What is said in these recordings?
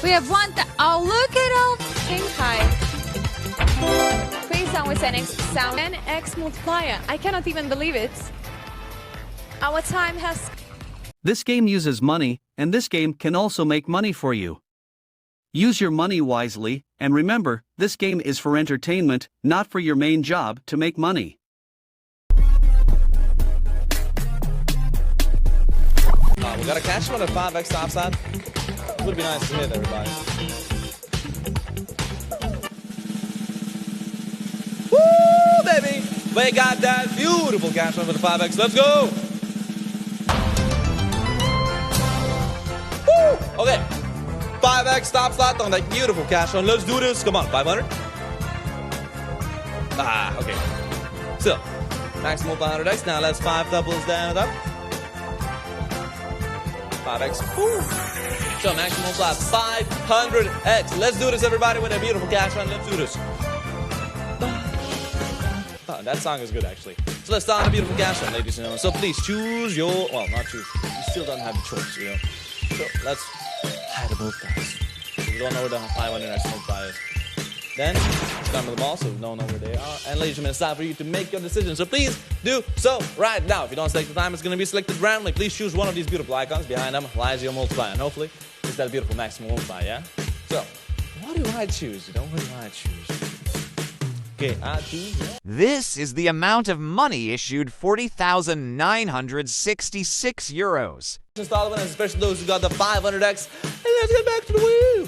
We have one. Oh, look at all things high. Please sound with an X sound. 10x multiplier. I cannot even believe it. Our time has. This game uses money, and this game can also make money for you. Use your money wisely, and remember, this game is for entertainment, not for your main job to make money. We got a cash one at 5x Topslot. It would be nice to hit, everybody. Woo, baby! We got that beautiful cash one for the 5x. Let's go! Woo! Okay. 5x Topslot on that beautiful cash one. Let's do this. Come on, 500. Ah, okay. Still, maximum 500x. Now let's 5 doubles down up. 5x. Woo. So maximum flat 500x. Let's do this, everybody, with a beautiful cash run. Let's do this. Oh, that song is good, actually. So let's start a beautiful cash run, ladies and gentlemen. So please choose your, well, not choose. You still don't have the choice, you know. So let's hide the both guys. So we don't know where the 500x multiplier is. Then scramble them all so we don't know where they are. And ladies and gentlemen, it's time for you to make your decision. So please do so right now. If you don't select the time, it's going to be selected randomly. Please choose one of these beautiful icons. Behind them lies your multiplier. And hopefully, it's that beautiful maximum multiplier, yeah? So, what do I choose? You know, what do I choose? Okay, I choose. This is the amount of money issued 40,966 euros. Install it, especially those who got the 500x. And let's get back to the wheel.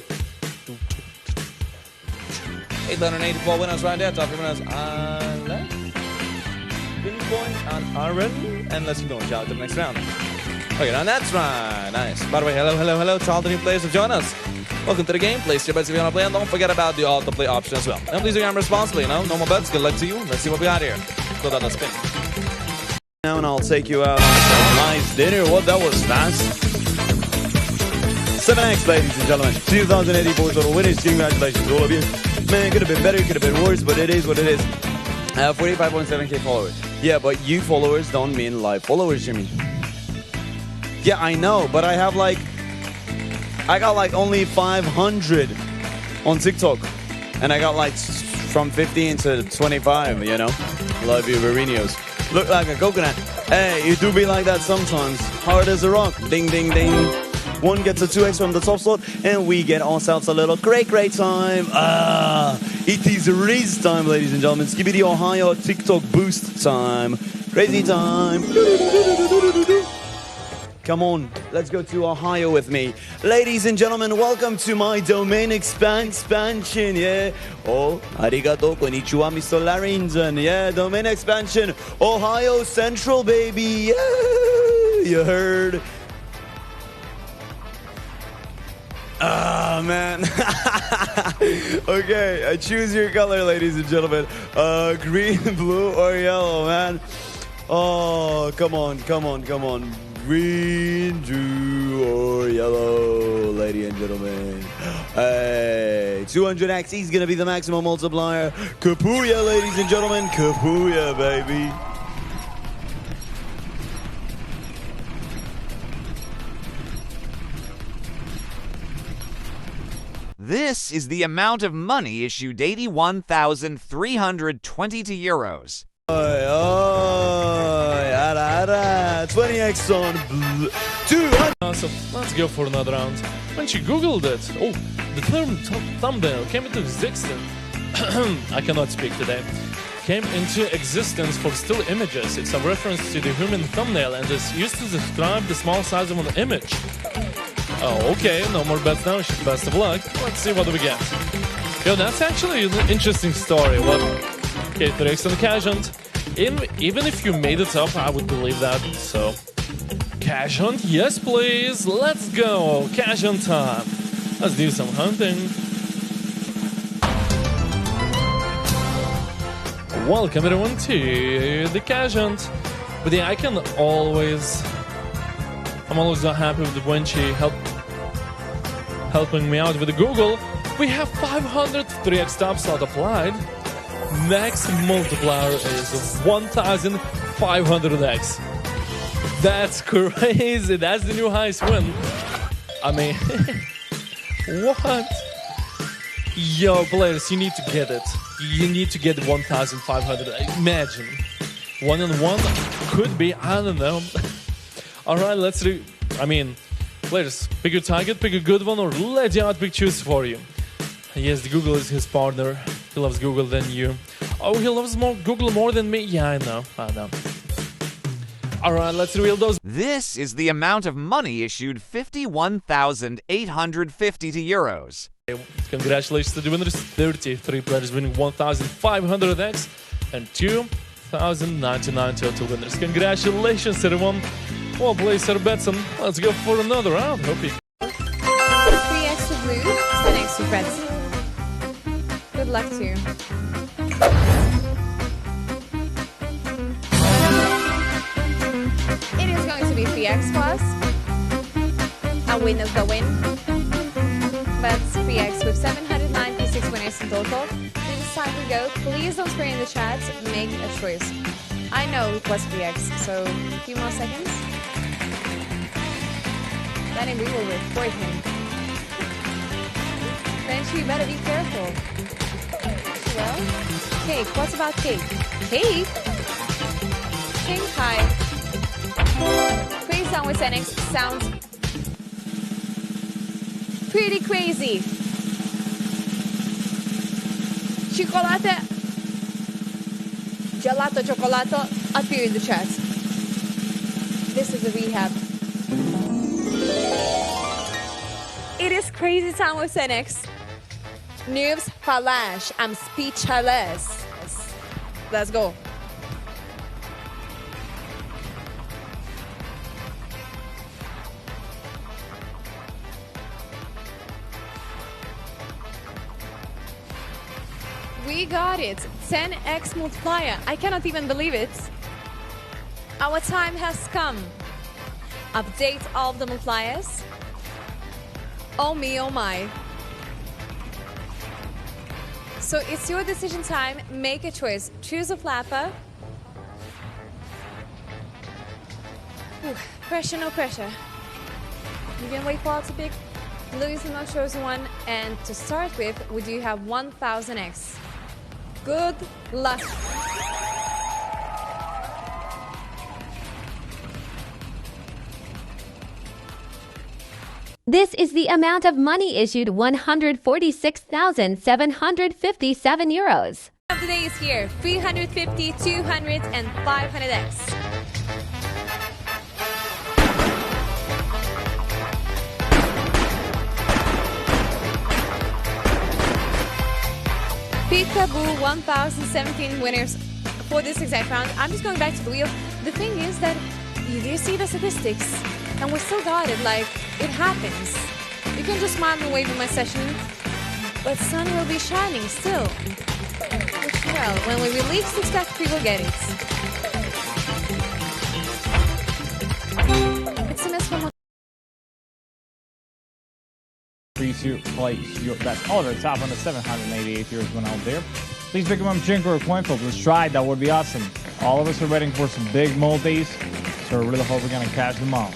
884 winners right there. Top 3 winners on left. Pinpoint on Aaron. And let's keep going. Shout out to the next round. Okay, now that's right. Nice. By the way, hello to all the new players who join us. Welcome to the game. Place your bets if you want to play, and don't forget about the autoplay option as well. And please do your game responsibly, you know. No more bets. Good luck to you. Let's see what we got here. Go down the spin. Now, and I'll take you out on some nice dinner. What, that was fast. 7x, ladies and gentlemen. 2,084 total winners. Congratulations, all of you. Man, could have been better, could have been worse, but it is what it is. 45.7k followers. Yeah, but you followers don't mean live followers, Jimmy. Yeah, I know, but I got like only 500 on TikTok. And I got like from 15 to 25, you know. Love you, Verinos. Look like a coconut. Hey, you do be like that sometimes. Hard as a rock. Ding, ding, ding. One gets a 2x from the top slot, and we get ourselves a little great time. It is race time, ladies and gentlemen. Skibidi Ohio TikTok boost time. Crazy time. Come on, let's go to Ohio with me. Ladies and gentlemen, welcome to my domain expansion, yeah. Oh, arigato, konnichiwa, Mr. Larrington. Yeah, domain expansion. Ohio Central, baby. Yeah, you heard. Ah, man. Okay, choose your color, ladies and gentlemen. Green, blue, or yellow, man. Oh, come on. Green, blue, or yellow, ladies and gentlemen. Hey, 200x, he's going to be the maximum multiplier. Kapuya, ladies and gentlemen. Kapuya, baby. This is the amount of money issued 81,322 euros. 20x on 200. So let's go for another round. When she googled it, oh, the term thumbnail came into existence. I cannot speak today. Came into existence for still images. It's a reference to the human thumbnail and is used to describe the small size of an image. Oh, okay, no more bets now. Best of luck. Let's see what we get. Yo, that's actually an interesting story. What? Okay, 3x on the cash hunt. Even if you made it up, I would believe that. So, cash hunt, yes please. Let's go. Cash hunt time. Let's do some hunting. Welcome everyone to the cash hunt. But yeah, I'm always not happy with when she helping me out with the Google. We have 500 3x Topslot applied. Next multiplier is 1,500x. That's crazy. That's the new highest win. I mean, What? Yo, players, you need to get it. You need to get 1,500. Imagine. 1-on-1 could be, I don't know. Alright, let's do. I mean, players, pick your target, pick a good one, or let the outpick choose for you. Yes, the Google is his partner. He loves Google than you. Oh, he loves Google more than me? Yeah, I know. Alright, let's reveal those. This is the amount of money issued 51,850 to euros. Congratulations to the winners. 33 players winning 1,500x and 2,099 total winners. Congratulations, everyone. Well, place our bets and let's go for another round. Hope you. 3x to blue, 10x to red. Good luck to you. It is going to be 3x plus. A win is the win. That's 3x with 796 winners in total. This is time to go. Please don't scream in the chat. Make a choice. I know it was 3x, so a few more seconds. Then we will report him. Then you better be careful. Well, cake. What's about cake? Cake? Shanghai. Crazy Sound with NX sounds pretty crazy. Chocolate. Gelato, chocolato. Appear in the chat. This is a rehab. It is Crazy Sound with NX. Nerves flash. I'm speechless. Let's go. We got it. 10x multiplier. I cannot even believe it. Our time has come. Update all of the multipliers. Oh me, oh my. So it's your decision time. Make a choice. Choose a flapper. Ooh, pressure, no pressure. You can wait for it to pick. Blue is the most chosen one. And to start with, we do have 1000x. Good luck. This is the amount of money issued 146,757 euros. Of the day is here. 350, 200, and 500x. Peekaboo 1017 winners for this exact round. I'm just going back to the wheel. The thing is that you do see the statistics and we still got it. Like, it happens. You can just smile and wave in my session, but sun will be shining still. Which, well, when we least expect, we will get it. It's a miss from To place your bets. Oliver, top on the 788 euros went out there. Please pick a Mamchenko or a coin flip. Let's try it. That would be awesome. All of us are waiting for some big multis, so we really hope we're going to cash them all.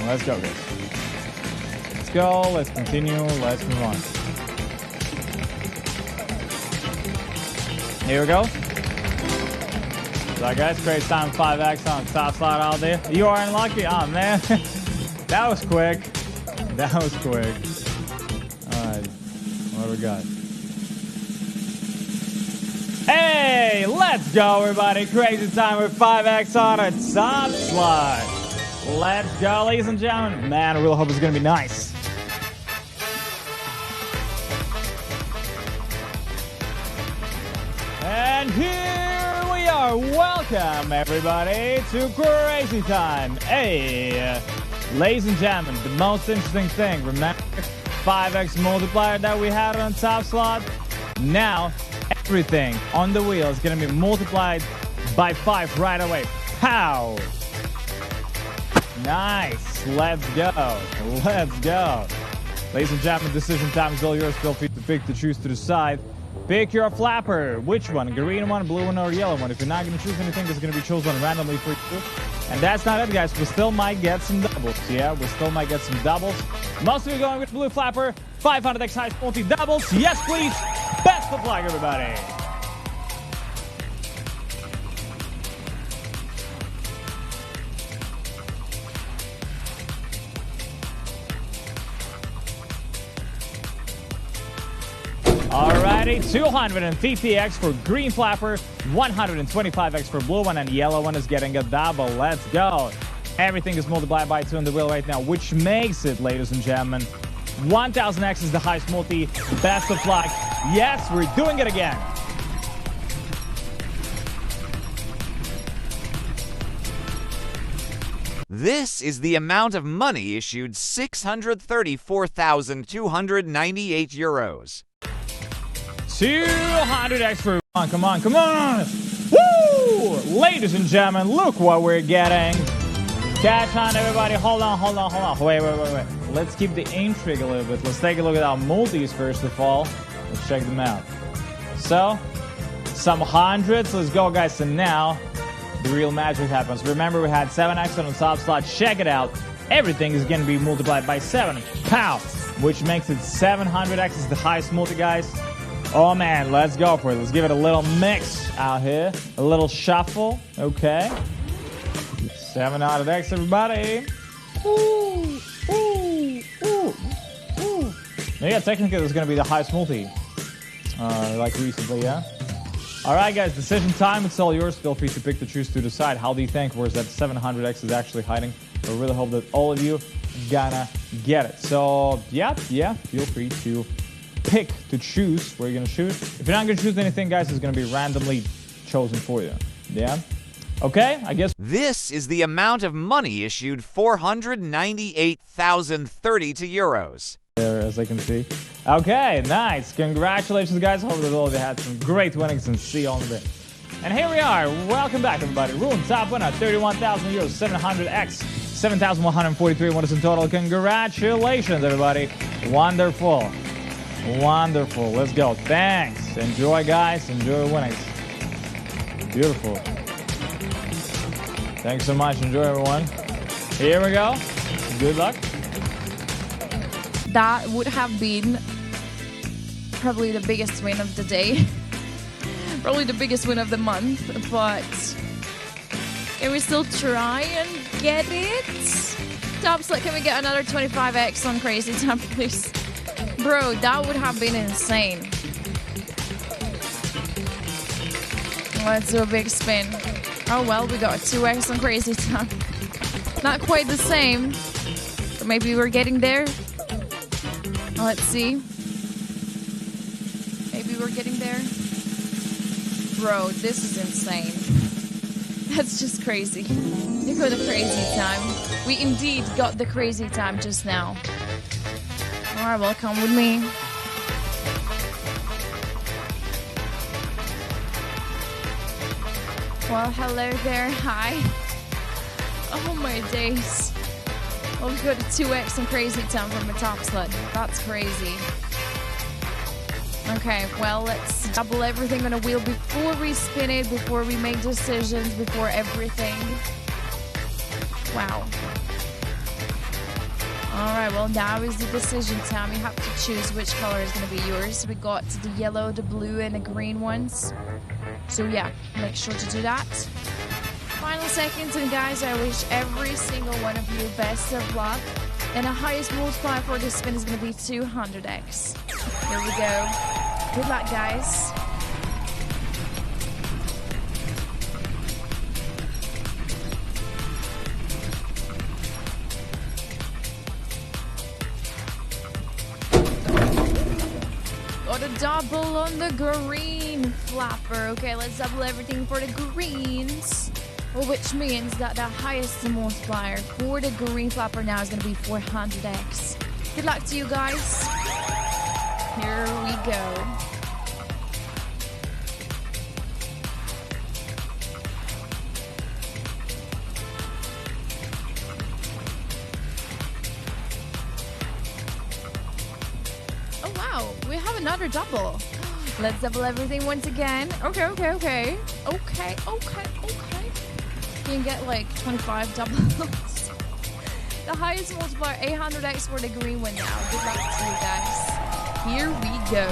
Well, let's go, guys. Let's go. Let's continue. Let's move on. Here we go. So, guys, great time 5x on top slot out there. You are unlucky. Oh, man. That was quick. That was quick. Alright. What do we got? Hey! Let's go, everybody. Crazy time with 5x on a top slot. Let's go, ladies and gentlemen. Man, I really hope it's going to be nice. And here we are. Welcome, everybody, to Crazy Time. Hey! Ladies and gentlemen, the most interesting thing, remember 5x multiplier that we had on top slot? Now, everything on the wheel is going to be multiplied by 5 right away. Pow! Nice. Let's go. Let's go. Ladies and gentlemen, decision time is all yours. Feel free to pick to choose to decide. Pick your flapper. Which one? Green one, blue one, or yellow one? If you're not going to choose anything, it's going to be chosen randomly for you. And that's not it, guys. We still might get some doubles. Yeah, we still might get some doubles. Most of you going with Blue Flapper. 500x highest multi doubles. Yes, please. Best of luck, everybody. Alrighty, 250x for green flapper, 125x for blue one, and yellow one is getting a double. Let's go. Everything is multiplied by 2 on the wheel right now, which makes it, ladies and gentlemen, 1000x is the highest multi. Best of luck. Yes, we're doing it again. This is the amount of money issued 634,298 euros. 200x for come on. Woo! Ladies and gentlemen, look what we're getting. Catch on, everybody. Hold on. Wait. Let's keep the intrigue a little bit. Let's take a look at our multis first of all. Let's check them out. So, some hundreds. Let's go, guys. And now, the real magic happens. Remember, we had 7x on the top slot. Check it out. Everything is going to be multiplied by 7. Pow! Which makes it 700x is the highest multi, guys. Oh man, let's go for it. Let's give it a little mix out here. A little shuffle. Okay. 700x, everybody. Ooh. Yeah, technically this is going to be the highest multi. Like recently, yeah? Alright guys, decision time. It's all yours. Feel free to pick the choose to decide. How do you think where's that 700x is actually hiding? I really hope that all of you gonna get it. So, yeah, feel free to pick to choose where you're gonna shoot. If you're not gonna choose anything, guys, it's gonna be randomly chosen for you. Yeah? Okay, I guess. This is the amount of money issued 498,032 euros. There, as I can see. Okay, nice. Congratulations, guys. Hope that all of you had some great winnings and see you all in a bit. And here we are. Welcome back, everybody. Ruin top winner, 31,000 euros, 700x, 7,143 winners in total. Congratulations, everybody. Wonderful. Let's go. Thanks. Enjoy, guys. Enjoy your winnings. Beautiful. Thanks so much. Enjoy, everyone. Here we go. Good luck. That would have been probably the biggest win of the day. Probably the biggest win of the month. But can we still try and get it? Topslot, can we get another 25x on Crazy Time, please? Bro, that would have been insane. Let's do a big spin. Oh well, we got 2x on Crazy Time. Not quite the same, but maybe we're getting there. Let's see. Maybe we're getting there. Bro, this is insane. That's just crazy. You got the Crazy Time. We indeed got the Crazy Time just now. Alright, well, come with me. Well, hello there. Hi. Oh my days. Well, we got a 2x and Crazy Time from a Topslot. That's crazy. Okay, well, let's double everything on a wheel before we spin it, before we make decisions, before everything. Wow. Alright, well, now is the decision time. You have to choose which color is going to be yours. We got the yellow, the blue, and the green ones. So, yeah, make sure to do that. Final seconds, and guys, I wish every single one of you best of luck. And the highest multiplier for this spin is going to be 200x. Here we go. Good luck, guys. Got a double on the green flapper. Okay, let's double everything for the greens. Well, which means that the highest multiplier for the green flapper now is going to be 400x. Good luck to you guys. Here we go. Oh wow, we have another double. Let's double everything once again. Okay. can get like 25 doubles. The highest multiplier, 800x for the green one now. Good luck to you guys. Here we go.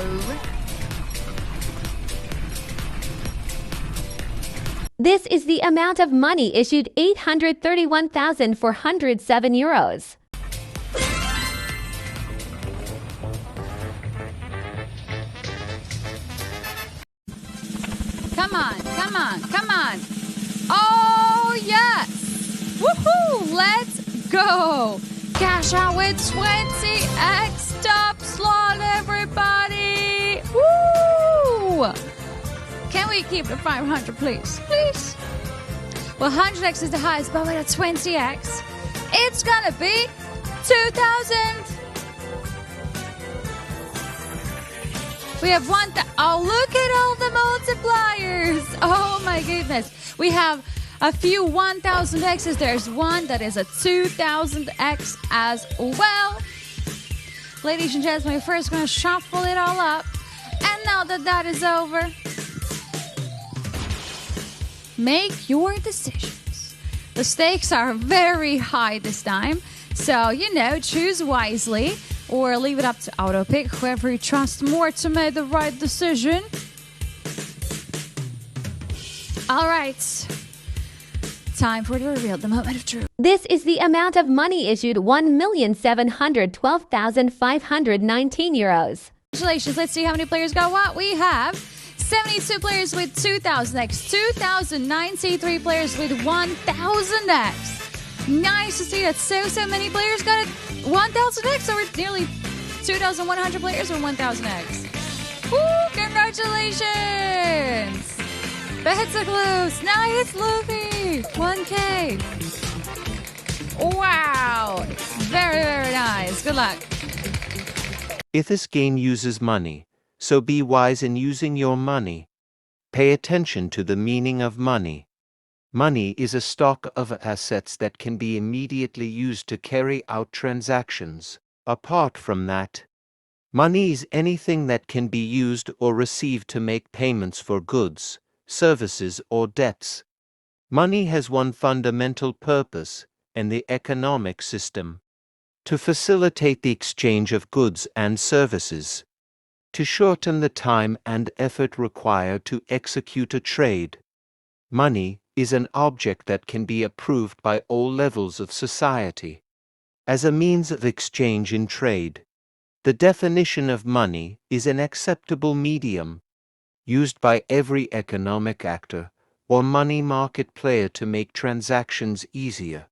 This is the amount of money issued 831,407 euros. Come on, come on, come on. Oh, yes. Woohoo, let's go. Cash out with 20x Topslot, everybody. Woo! Can we keep the 500, please? Please? Well, 100x is the highest, but with a 20x, it's gonna be 2,000. We have one. Oh, look at all the multipliers. Oh, my goodness. We have a few 1,000x's. There's one that is a 2,000x as well. Ladies and gentlemen, we're first going to shuffle it all up. And now that that is over, make your decisions. The stakes are very high this time. So, you know, choose wisely or leave it up to auto pick, whoever you trust more to make the right decision. All right. Time for the reveal, the moment of truth. This is the amount of money issued 1,712,519 euros. Congratulations. Let's see how many players got what. We have 72 players with 2,000x, 2,093 players with 1,000x. Nice to see that so many players got 1,000x, or nearly 2,100 players with 1,000x. Woo! Congratulations! Bets are close. Nice, Luffy. 1K. Wow. Very, very nice. Good luck. If this game uses money, so be wise in using your money. Pay attention to the meaning of money. Money is a stock of assets that can be immediately used to carry out transactions. Apart from that, money is anything that can be used or received to make payments for goods, services, or debts. Money has one fundamental purpose in the economic system: to facilitate the exchange of goods and services, to shorten the time and effort required to execute a trade. Money is an object that can be approved by all levels of society as a means of exchange in trade. The definition of money is an acceptable medium used by every economic actor or money market player to make transactions easier.